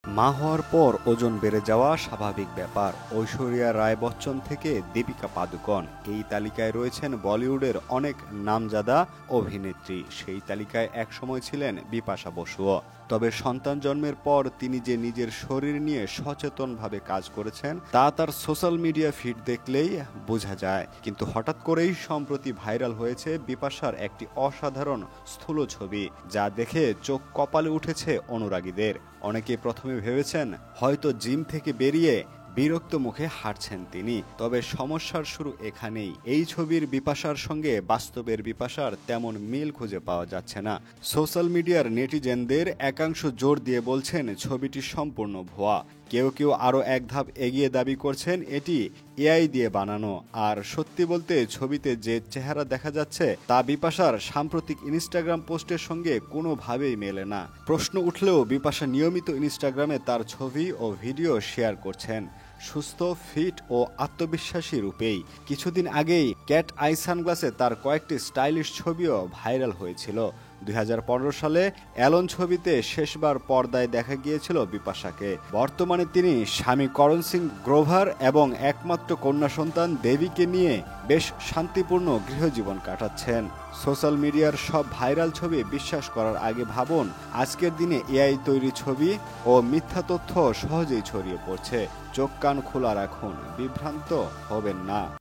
মা হওয়ার পর ওজন বেড়ে যাওয়া স্বাভাবিক ব্যাপার। ঐশ্বরিয়া রায় বচ্চন থেকে দীপিকা পাদুকোন, এই তালিকায় রয়েছেন বলিউডের অনেক নামজাদা অভিনেত্রী। সেই তালিকায় একসময় ছিলেন বিপাশা বসুও। তবে সন্তান জন্মের পর তিনি যে নিজের শরীর নিয়ে সচেতনভাবে কাজ করেছেন তা তার সোশ্যাল মিডিয়া ফিড দেখলেই বোঝা যায়। কিন্তু হঠাৎ করেই সম্প্রতি ভাইরাল হয়েছে বিপাশার একটি অসাধারণ স্থূল ছবি, যা দেখে চোখ কপালে উঠেছে অনুরাগীদের। অনেকে প্রথমে ভেবেছেন হয়তো জিম থেকে বেরিয়ে বিরক্ত মুখে হাঁটছেন তিনি। তবে সমস্যার শুরু এখানেই। এই ছবির বিপাশার সঙ্গে বাস্তবের বিপাশার তেমন মিল খুঁজে পাওয়া যাচ্ছে না। সোশ্যাল মিডিয়ার নেটিজেনদের একাংশ জোর দিয়ে বলছেন ছবিটি সম্পূর্ণ ভুয়া। কেউ কেউ আরও এক ধাপ এগিয়ে দাবি করছেন এটি এআই দিয়ে বানানো। আর সত্যি বলতে ছবিতে যে চেহারা দেখা যাচ্ছে তা বিপাশার সাম্প্রতিক ইনস্টাগ্রাম পোস্টের সঙ্গে কোনোভাবেই মেলে না। প্রশ্ন উঠলেও বিপাশা নিয়মিত ইনস্টাগ্রামে তার ছবি ও ভিডিও শেয়ার করছেন সুস্থ, ফিট ও আত্মবিশ্বাসী রূপেই। কিছুদিন আগেই ক্যাট আই সানগ্লাসে তার কয়েকটি স্টাইলিশ ছবিও ভাইরাল হয়েছিল। 2015 সালে অ্যালন ছবিতে শেষবার পর্দায় দেখা গিয়েছিল বিপাশাকে। বর্তমানে তিনি স্বামী করণ সিং গ্রোভার এবং একমাত্র কন্যা সন্তান দেবীকে নিয়ে বেশ শান্তিপূর্ণ গৃহজীবন কাটাচ্ছেন। সোশ্যাল মিডিয়ার সব ভাইরাল ছবি বিশ্বাস করার আগে ভাবুন, আজকের দিনে এআই তৈরি ছবি ও মিথ্যা তথ্য সহজেই ছড়িয়ে পড়ছে। চোখ কান খোলা রাখুন, বিভ্রান্ত হবেন না।